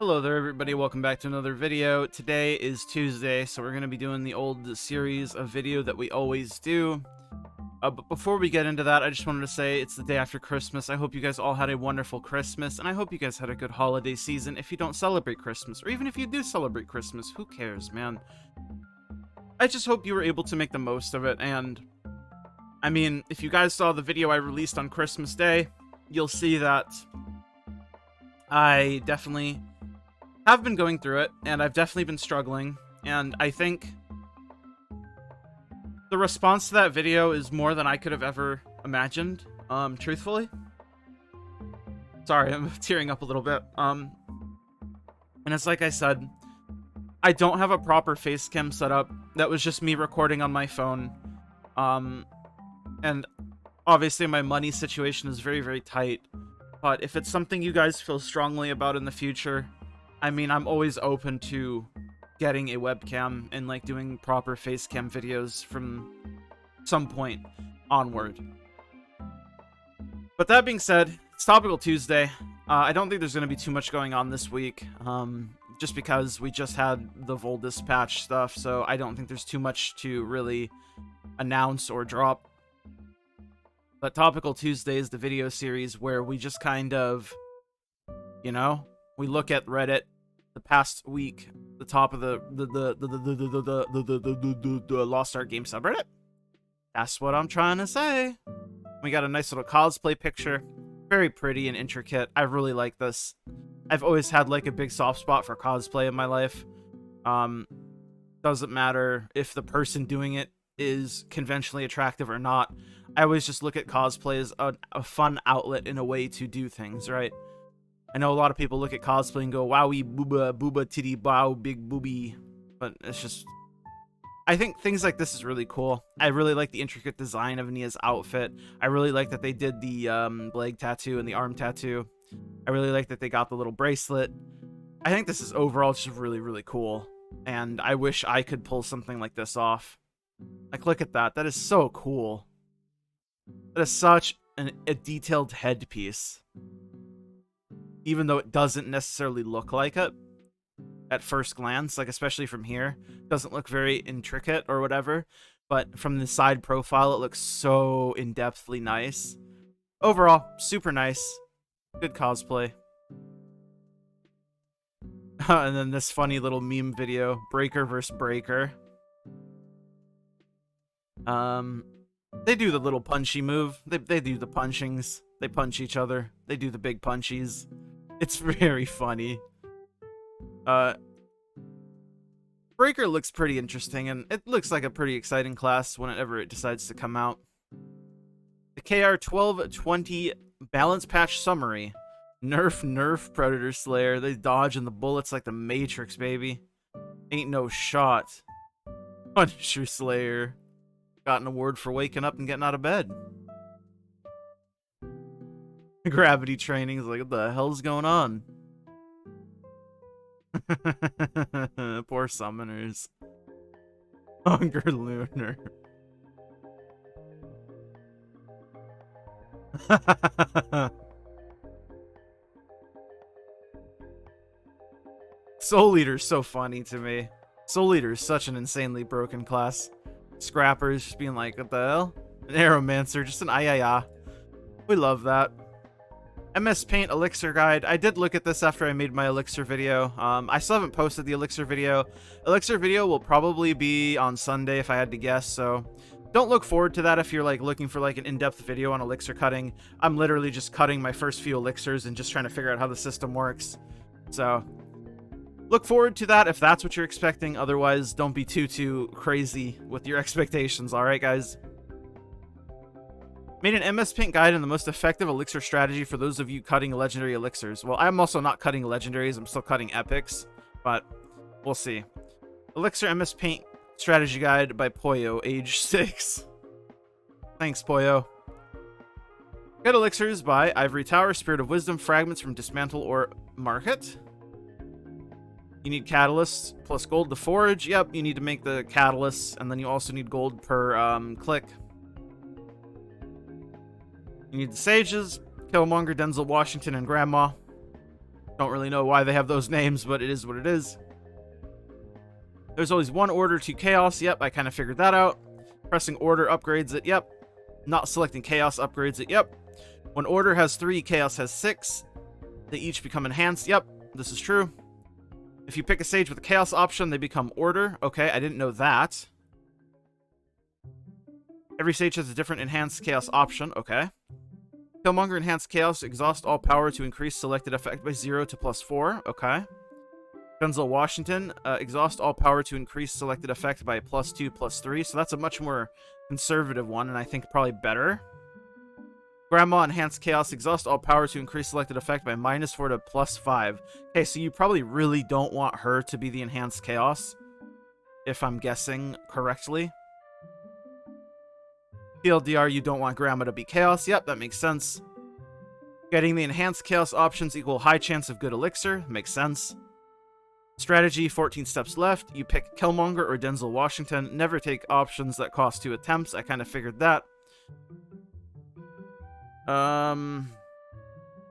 Hello there everybody, welcome back to another video. Today is Tuesday, so we're going to be doing the old series of video that we always do. But before we get into that, I just wanted to say it's the day after Christmas. I hope you guys all had a wonderful Christmas, and I hope you guys had a good holiday season. If you don't celebrate Christmas, or even if you do celebrate Christmas, who cares, man? I just hope you were able to make the most of it, and I mean, if you guys saw the video I released on Christmas Day, you'll see that I definitely have been going through it, and I've definitely been struggling, and I think the response to that video is more than I could have ever imagined, truthfully. Sorry, I'm tearing up a little bit. And it's like I said, I don't have a proper face cam set up. That was just me recording on my phone. And obviously my money situation is very, very tight. But if it's something you guys feel strongly about in the future, I mean, I'm always open to getting a webcam and like doing proper face cam videos from some point onward. But that being said, it's Topical Tuesday. I don't think there's going to be too much going on this week, just because we just had the Voldis patch stuff, so I don't think there's too much to really announce or drop. But Topical Tuesday is the video series where we just kind of, you know, we look at Reddit the past week, the top of the Lost Art Game subreddit. That's what I'm trying to say. We got a nice little cosplay picture, very pretty and intricate. I really like this. I've always had like a big soft spot for cosplay in my life. Doesn't matter if the person doing it is conventionally attractive or not. I always just look at cosplay as a fun outlet in a way to do things, right? I know a lot of people look at cosplay and go, wowie, booba, booba, titty, bow, big boobie. But it's just, I think things like this is really cool. I really like the intricate design of Nia's outfit. I really like that they did the leg tattoo and the arm tattoo. I really like that they got the little bracelet. I think this is overall just really, really cool. And I wish I could pull something like this off. Like, look at that. That is so cool. That is such a detailed headpiece. Even though it doesn't necessarily look like it at first glance, like especially from here, it doesn't look very intricate or whatever, but from the side profile, it looks so in-depthly nice. Overall, super nice. Good cosplay. And then this funny little meme video, Breaker versus Breaker. They do the little punchy move. They do the punchings. They punch each other. They do the big punchies. It's very funny. Breaker looks pretty interesting, and it looks like a pretty exciting class whenever it decides to come out. The KR1220 Balance Patch Summary. Nerf Predator Slayer. They dodging the bullets like the Matrix, baby. Ain't no shot. Punisher Slayer. Got an award for waking up and getting out of bed. Gravity training is like, what the hell's going on? Poor summoners. Hunger Lunar. Soul Eater's so funny to me. Soul Eater is such an insanely broken class. Scrappers just being like, what the hell? An Aeromancer, just an ayaya. We love that. MS Paint Elixir Guide. I did look at this after I made my Elixir video. I still haven't posted the Elixir video. Elixir video will probably be on Sunday if I had to guess, so don't look forward to that if you're like looking for like an in-depth video on Elixir cutting. I'm literally just cutting my first few Elixirs and just trying to figure out how the system works. So look forward to that if that's what you're expecting. Otherwise, don't be too crazy with your expectations, alright guys? Made an MS Paint guide on the most effective Elixir strategy for those of you cutting legendary elixirs. Well, I'm also not cutting legendaries, I'm still cutting epics, but we'll see. Elixir MS Paint strategy guide by Poyo, age 6. Thanks, Poyo. Get elixirs by Ivory Tower, Spirit of Wisdom, fragments from Dismantle or Market. You need catalysts plus gold to forge. Yep, you need to make the catalysts, and then you also need gold per click. You need the sages, Killmonger, Denzel Washington, and Grandma. Don't really know why they have those names, but it is what it is. There's always one order to chaos. Yep, I kind of figured that out. Pressing order upgrades it. Yep. Not selecting chaos upgrades it. Yep. When order has 3, chaos has 6. They each become enhanced. Yep, this is true. If you pick a sage with a chaos option, they become order. Okay, I didn't know that. Every sage has a different enhanced chaos option. Okay. Killmonger enhanced chaos. Exhaust all power to increase selected effect by 0 to +4. Okay. Denzel Washington. Exhaust all power to increase selected effect by +2, +3. So that's a much more conservative one, and I think probably better. Grandma enhanced chaos. Exhaust all power to increase selected effect by -4 to +5. Okay, so you probably really don't want her to be the enhanced chaos, if I'm guessing correctly. TLDR, you don't want Grandma to be chaos. Yep, that makes sense. Getting the enhanced chaos options equal high chance of good elixir. Makes sense. Strategy, 14 steps left. You pick Killmonger or Denzel Washington. Never take options that cost 2 attempts. I kind of figured that.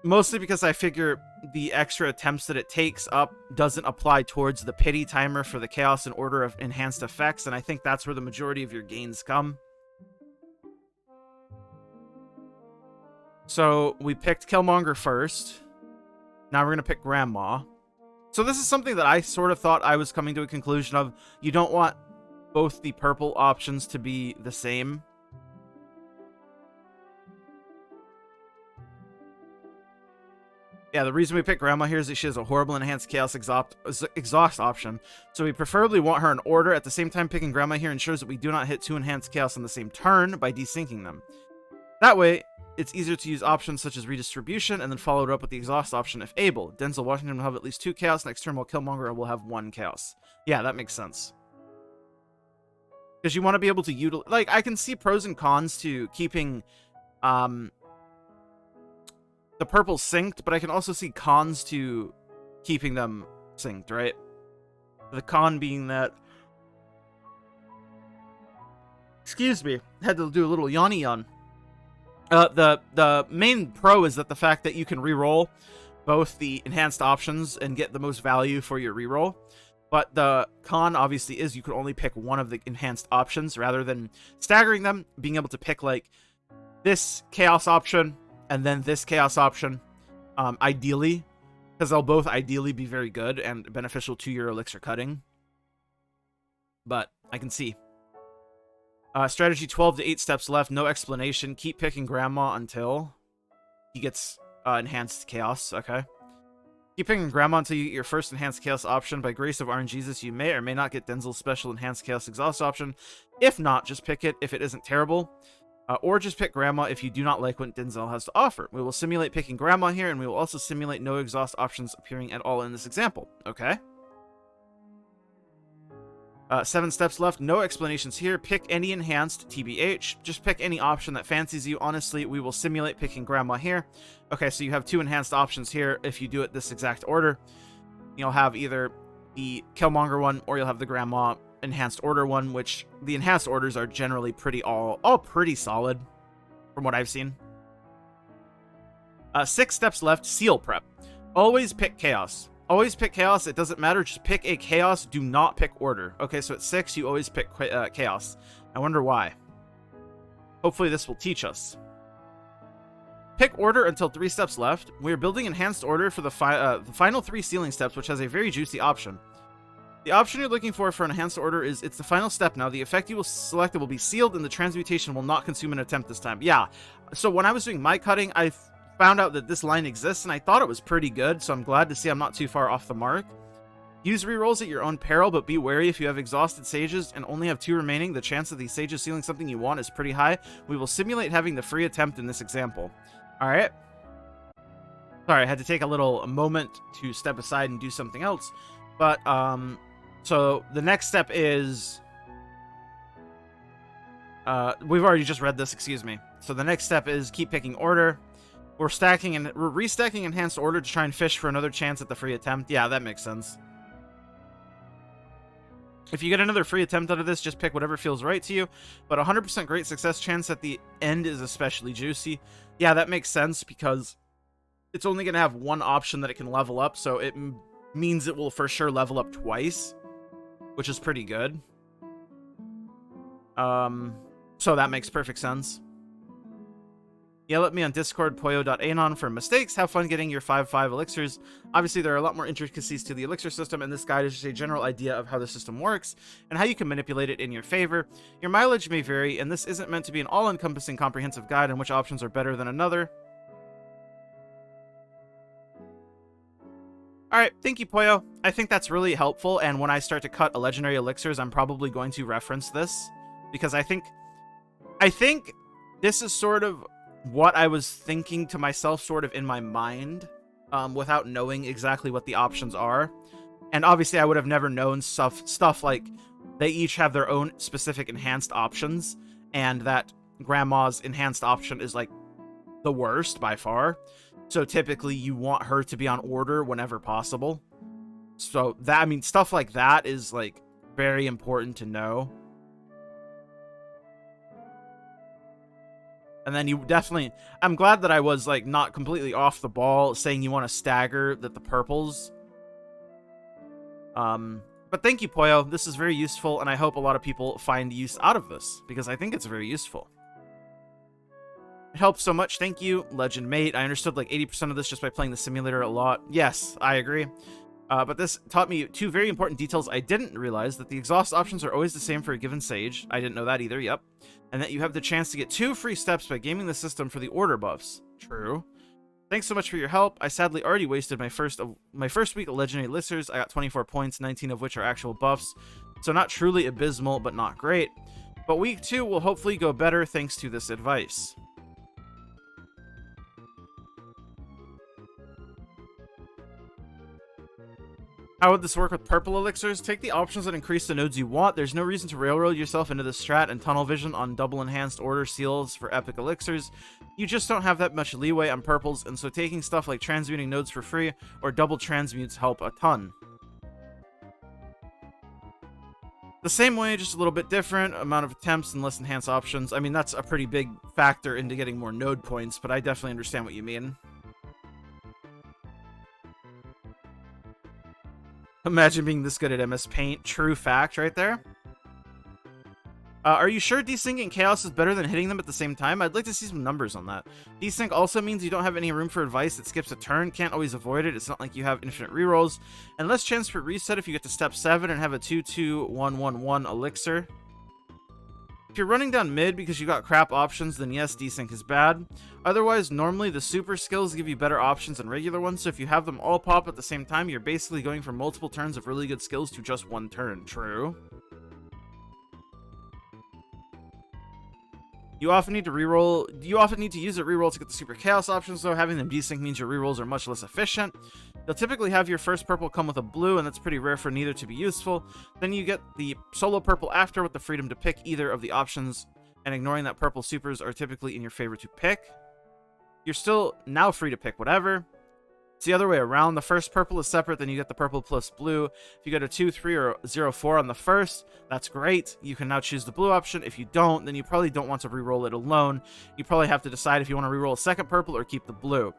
Mostly because I figure the extra attempts that it takes up doesn't apply towards the pity timer for the chaos and order of enhanced effects, and I think that's where the majority of your gains come. So we picked Killmonger first. Now we're going to pick Grandma. So this is something that I sort of thought I was coming to a conclusion of. You don't want both the purple options to be the same. Yeah, the reason we pick Grandma here is that she has a horrible enhanced chaos exhaust option. So we preferably want her in order. At the same time, picking Grandma here ensures that we do not hit 2 enhanced chaos on the same turn by desyncing them. That way, it's easier to use options such as redistribution and then follow it up with the exhaust option if able. Denzel Washington will have at least 2 chaos next turn, while Killmonger will have 1 chaos. Yeah, that makes sense. Because you want to be able to utilize... Like, I can see pros and cons to keeping the purple synced, but I can also see cons to keeping them synced, right? The con being that... Excuse me. Had to do a little yawny yawn. The main pro is that the fact that you can reroll both the enhanced options and get the most value for your reroll. But the con obviously is you can only pick one of the enhanced options rather than staggering them, being able to pick like this chaos option and then this chaos option, ideally, because they'll both ideally be very good and beneficial to your elixir cutting. But I can see. Strategy 12 to 8 steps left. No explanation. Keep picking Grandma until he gets enhanced chaos. Okay. Keep picking Grandma until you get your first enhanced chaos option. By grace of RNGesus, you may or may not get Denzel's special enhanced chaos exhaust option. If not, just pick it if it isn't terrible. Or just pick Grandma if you do not like what Denzel has to offer. We will simulate picking Grandma here, and we will also simulate no exhaust options appearing at all in this example. Okay. 7 steps left. No explanations here. Pick any enhanced, TBH. Just pick any option that fancies you. Honestly, we will simulate picking Grandma here. Okay, so you have 2 enhanced options here. If you do it this exact order, you'll have either the Killmonger one or you'll have the Grandma enhanced order one, which the enhanced orders are generally all pretty solid from what I've seen. 6 steps left. Seal prep. Always pick chaos. Always pick chaos. It doesn't matter. Just pick a chaos. Do not pick order. Okay, so at 6, you always pick chaos. I wonder why. Hopefully this will teach us. Pick order until 3 steps left. We are building enhanced order for the final 3 sealing steps, which has a very juicy option. The option you're looking for enhanced order is it's the final step now. The effect you will select will be sealed, and the transmutation will not consume an attempt this time. Yeah. So when I was doing my cutting, I found out that this line exists, and I thought it was pretty good, so I'm glad to see I'm not too far off the mark. Use rerolls at your own peril, but be wary if you have exhausted sages and only have 2 remaining. The chance of these sages sealing something you want is pretty high. We will simulate having the free attempt in this example. Alright. Sorry, I had to take a little moment to step aside and do something else. But, so the next step is... we've already just read this, excuse me. So the next step is keep picking order. We're restacking enhanced order to try and fish for another chance at the free attempt. Yeah, that makes sense. If you get another free attempt out of this, just pick whatever feels right to you. But 100% great success chance at the end is especially juicy. Yeah, that makes sense because it's only going to have one option that it can level up, so it means it will for sure level up twice, which is pretty good. So that makes perfect sense. Yell at me on Discord, poyo.anon for mistakes. Have fun getting your 5/5 elixirs. Obviously, there are a lot more intricacies to the elixir system, and this guide is just a general idea of how the system works and how you can manipulate it in your favor. Your mileage may vary, and this isn't meant to be an all-encompassing comprehensive guide on which options are better than another. Alright, thank you, Poyo. I think that's really helpful, and when I start to cut a legendary elixirs, I'm probably going to reference this, because I think this is sort of what I was thinking to myself sort of in my mind, without knowing exactly what the options are. And obviously I would have never known stuff like they each have their own specific enhanced options, and that Grandma's enhanced option is like the worst by far. So typically you want her to be on order whenever possible. So that, I mean, stuff like that is like very important to know. And then you definitely, I'm glad that I was like not completely off the ball saying you want to stagger the purples. But thank you, Poyo. This is very useful, and I hope a lot of people find use out of this, because I think it's very useful. It helps so much. Thank you, Legend Mate. I understood like 80% of this just by playing the simulator a lot. Yes, I agree. But this taught me two very important details I didn't realize: that the exhaust options are always the same for a given sage. I didn't know that either, yep. And that you have the chance to get 2 free steps by gaming the system for the order buffs. True. Thanks so much for your help. I sadly already wasted my first week of legendary elixirs. I got 24 points, 19 of which are actual buffs. So not truly abysmal, but not great. But week 2 will hopefully go better thanks to this advice. How would this work with purple elixirs? Take the options that increase the nodes you want. There's no reason to railroad yourself into the strat and tunnel vision on double enhanced order seals for epic elixirs. You just don't have that much leeway on purples, and so taking stuff like transmuting nodes for free or double transmutes help a ton. The same way, just a little bit different amount of attempts and less enhanced options. I mean, that's a pretty big factor into getting more node points, but I definitely understand what you mean. Imagine being this good at MS Paint. True fact right there. Are you sure desyncing Chaos is better than hitting them at the same time? I'd like to see some numbers on that. Desync also means you don't have any room for advice that skips a turn. Can't always avoid it. It's not like you have infinite rerolls. And less chance for reset if you get to step 7 and have a 2-2-1-1-1 elixir. If you're running down mid because you got crap options, then yes, desync is bad. Otherwise, normally the super skills give you better options than regular ones, so if you have them all pop at the same time, you're basically going from multiple turns of really good skills to just one turn. True. You often need to use a reroll to get the super chaos options, though. Having them desync means your rerolls are much less efficient. You'll typically have your first purple come with a blue, and that's pretty rare for neither to be useful. Then you get the solo purple after with the freedom to pick either of the options, and ignoring that purple supers are typically in your favor to pick. You're still now free to pick whatever. It's the other way around. The first purple is separate, then you get the purple plus blue. If you get a 2-3 or 0-4 on the first, that's great. You can now choose the blue option. If you don't, then you probably don't want to reroll it alone. You probably have to decide if you want to reroll a second purple or keep the blue.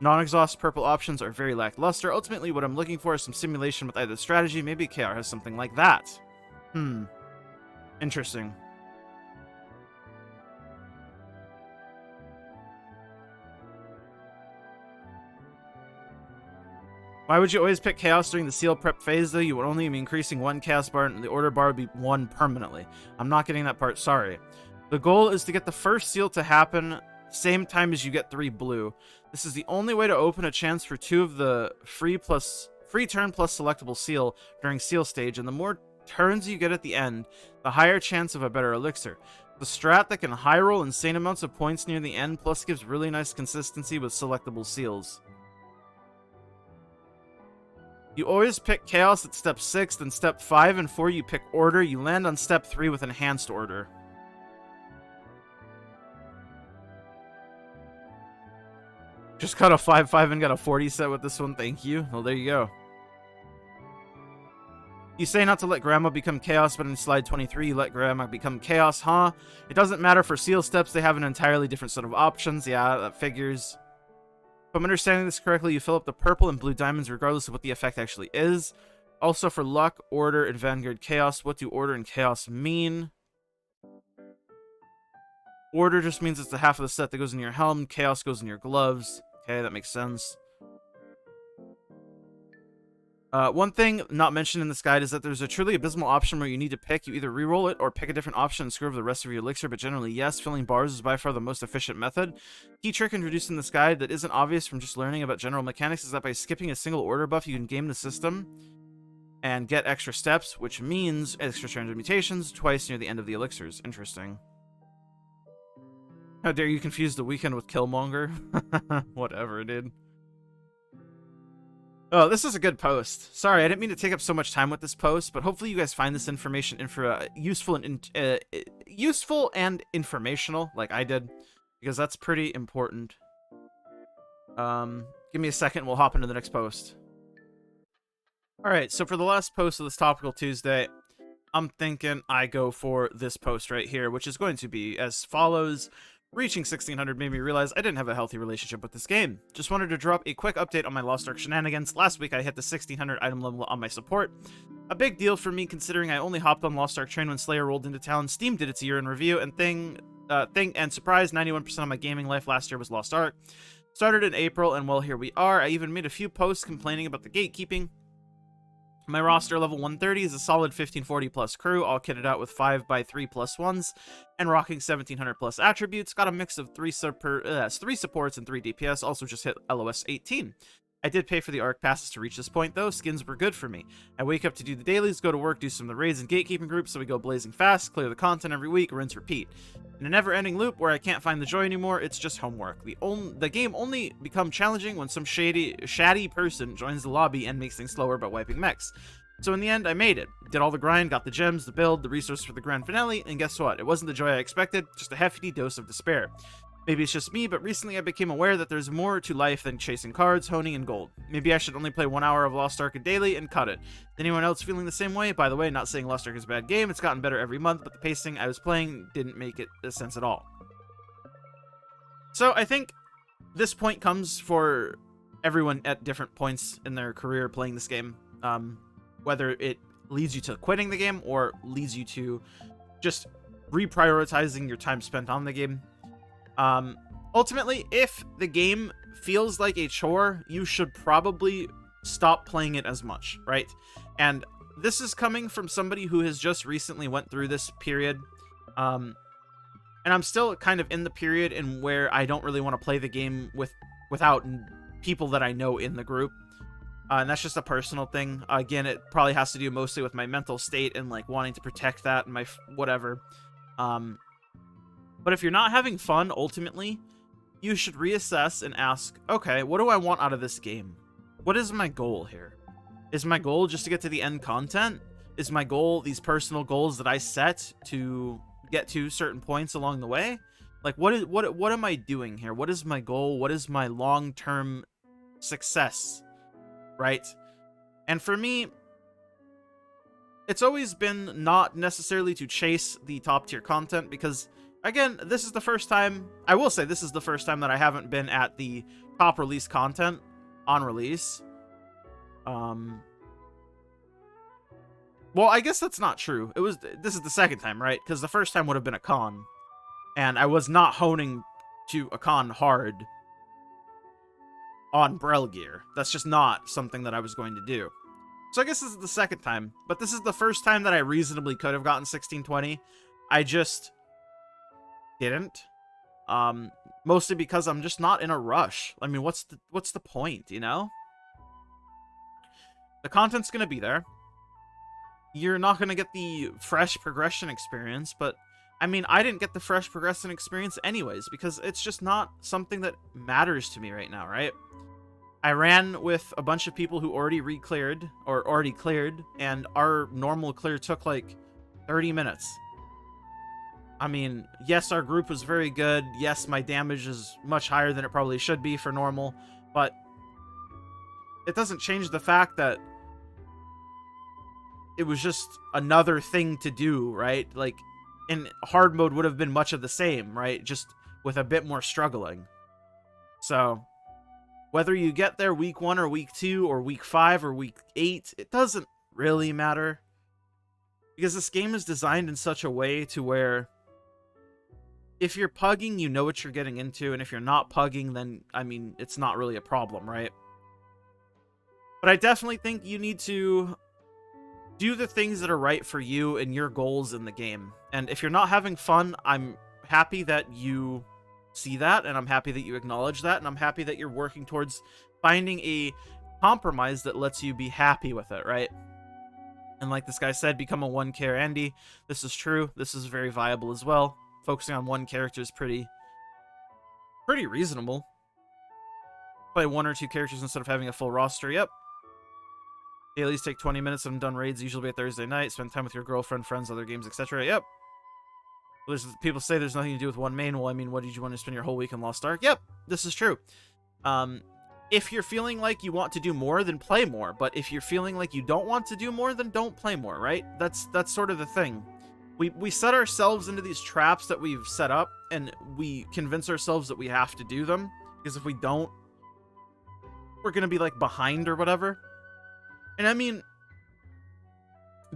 Non-exhaust purple options are very lackluster. Ultimately, what I'm looking for is some simulation with either strategy. Maybe KR has something like that. Interesting. Why would you always pick Chaos during the seal prep phase, though? You would only be increasing 1 Chaos bar, and the order bar would be 1 permanently. I'm not getting that part, sorry. The goal is to get the first seal to happen same time as you get 3 blue. This is the only way to open a chance for 2 of the free turn plus selectable seal during seal stage, and the more turns you get at the end, the higher chance of a better elixir. The strat that can high roll insane amounts of points near the end, plus gives really nice consistency with selectable seals. You always pick Chaos at step 6, then step 5 and 4 you pick Order. You land on step 3 with Enhanced Order. Just got a 5-5 and got a 40 set with this one, thank you. Well, there you go. You say not to let Grandma become Chaos, but in slide 23 you let Grandma become Chaos, huh? It doesn't matter for seal steps, they have an entirely different set of options. Yeah, that figures. If I'm understanding this correctly, you fill up the purple and blue diamonds regardless of what the effect actually is. Also for luck, order, and vanguard chaos, what do order and chaos mean? Order just means it's the half of the set that goes in your helm. Chaos goes in your gloves. Okay, that makes sense. One thing not mentioned in this guide is that there's a truly abysmal option where you need to pick. You either reroll it or pick a different option and screw over the rest of your elixir, but generally, yes, filling bars is by far the most efficient method. Key trick introduced in this guide that isn't obvious from just learning about general mechanics is that by skipping a single order buff, you can game the system and get extra steps, which means extra transmutations twice near the end of the elixirs. Interesting. How dare you confuse the weekend with Killmonger? Whatever, dude. Oh, this is a good post. Sorry, I didn't mean to take up so much time with this post, but hopefully you guys find this information useful and informational, like I did, because that's pretty important. Give me a second, we'll hop into the next post. Alright, so for the last post of this Topical Tuesday, I'm thinking I go for this post right here, which is going to be as follows. Reaching 1600 made me realize I didn't have a healthy relationship with this game. Just wanted to drop a quick update on my Lost Ark shenanigans. Last week I hit the 1600 item level on my support. A big deal for me considering I only hopped on Lost Ark train when Slayer rolled into town. Steam did its year in review, and surprise, 91% of my gaming life last year was Lost Ark. Started in April, and well, here we are. I even made a few posts complaining about the gatekeeping. My roster level 130 is a solid 1540 plus crew, all kitted out with 5x3 plus 1s, and rocking 1700 plus attributes. Got a mix of 3 supports and 3 DPS, also just hit LOS 18. I did pay for the Arc passes to reach this point though, skins were good for me. I wake up to do the dailies, go to work, do some of the raids and gatekeeping groups, so we go blazing fast, clear the content every week, rinse, repeat. In a never-ending loop where I can't find the joy anymore, it's just homework. The game only becomes challenging when some shady person joins the lobby and makes things slower by wiping mechs. So in the end, I made it. Did all the grind, got the gems, the build, the resources for the grand finale, and guess what? It wasn't the joy I expected, just a hefty dose of despair. Maybe it's just me, but recently I became aware that there's more to life than chasing cards, honing, and gold. Maybe I should only play 1 hour of Lost Ark a daily and cut it. Anyone else feeling the same way? By the way, not saying Lost Ark is a bad game, it's gotten better every month, but the pacing I was playing didn't make it a sense at all. So I think this point comes for everyone at different points in their career playing this game. Whether it leads you to quitting the game or leads you to just reprioritizing your time spent on the game. Ultimately, if the game feels like a chore, you should probably stop playing it as much, right? And this is coming from somebody who has just recently went through this period. And I'm still kind of in the period in where I don't really want to play the game without people that I know in the group. And that's just a personal thing. Again, it probably has to do mostly with my mental state and like wanting to protect that and my whatever. But if you're not having fun, ultimately, you should reassess and ask, okay, what do I want out of this game? What is my goal here? Is my goal just to get to the end content? Is my goal these personal goals that I set to get to certain points along the way? Like, what am I doing here? What is my goal? What is my long-term success? Right? And for me, it's always been not necessarily to chase the top tier content because, again, this is the first time, I will say this is the first time that I haven't been at the top release content on release. Well, I guess that's not true. This is the second time, right? Because the first time would have been a con. And I was not honing to a con hard on Brel gear. That's just not something that I was going to do. So I guess this is the second time. But this is the first time that I reasonably could have gotten 1620. I just didn't. Mostly because I'm just not in a rush. I mean, what's the point, you know? The content's gonna be there. You're not gonna get the fresh progression experience, but I mean, I didn't get the fresh progression experience anyways, because it's just not something that matters to me right now, right? I ran with a bunch of people who already re-cleared, or already cleared, and our normal clear took like 30 minutes. I mean, yes, our group was very good. Yes, my damage is much higher than it probably should be for normal, but it doesn't change the fact that it was just another thing to do, right? Like, in hard mode would have been much of the same, right? Just with a bit more struggling. So, Whether you get there week 1 or week 2 or week 5 or week 8, it doesn't really matter. Because this game is designed in such a way to where if you're pugging, you know what you're getting into, and if you're not pugging, then, I mean, it's not really a problem, right? But I definitely think you need to do the things that are right for you and your goals in the game. And if you're not having fun, I'm happy that you see that, and I'm happy that you acknowledge that, and I'm happy that you're working towards finding a compromise that lets you be happy with it, right? And like this guy said, become a one-care Andy. This is true. This is very viable as well. Focusing on one character is pretty reasonable. Play 1 or 2 characters instead of having a full roster. Yep. Dailies take 20 minutes and I'm done raids, usually a Thursday night. Spend time with your girlfriend, friends, other games, etc. Yep. People say there's nothing to do with one main. Well, I mean, what did you want to spend your whole week in Lost Ark? Yep, this is true. If you're feeling like you want to do more, then play more. But if you're feeling like you don't want to do more, then don't play more, right? That's sort of the thing. We set ourselves into these traps that we've set up, and we convince ourselves that we have to do them. Because if we don't, we're going to be, like, behind or whatever. And I mean,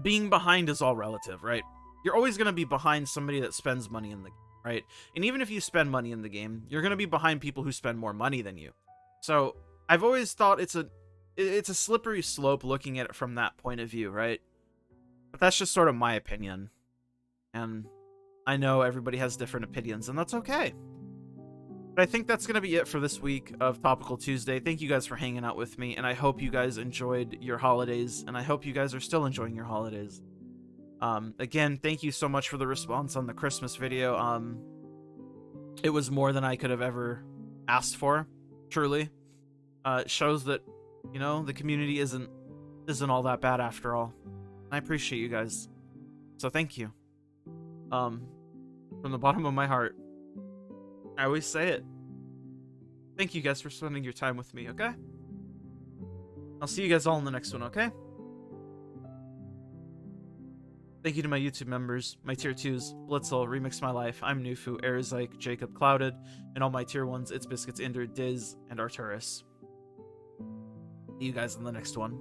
being behind is all relative, right? You're always going to be behind somebody that spends money in the game, right? And even if you spend money in the game, you're going to be behind people who spend more money than you. So I've always thought it's a slippery slope looking at it from that point of view, right? But that's just sort of my opinion. And I know everybody has different opinions, and that's okay. But I think that's going to be it for this week of Topical Tuesday. Thank you guys for hanging out with me, and I hope you guys enjoyed your holidays, and I hope you guys are still enjoying your holidays. Again, thank you so much for the response on the Christmas video. It was more than I could have ever asked for, truly. It shows that, you know, the community isn't all that bad after all. I appreciate you guys. So thank you. From the bottom of my heart. I always say it. Thank you guys for spending your time with me, okay? I'll see you guys all in the next one, okay? Thank you to my YouTube members, my tier 2s, Blitzel, Remix My Life, I'm Nufu, Airzyke, Jacob, Clouded, and all my tier 1s, It's Biscuits, Inder, Diz, and Arturus. See you guys in the next one.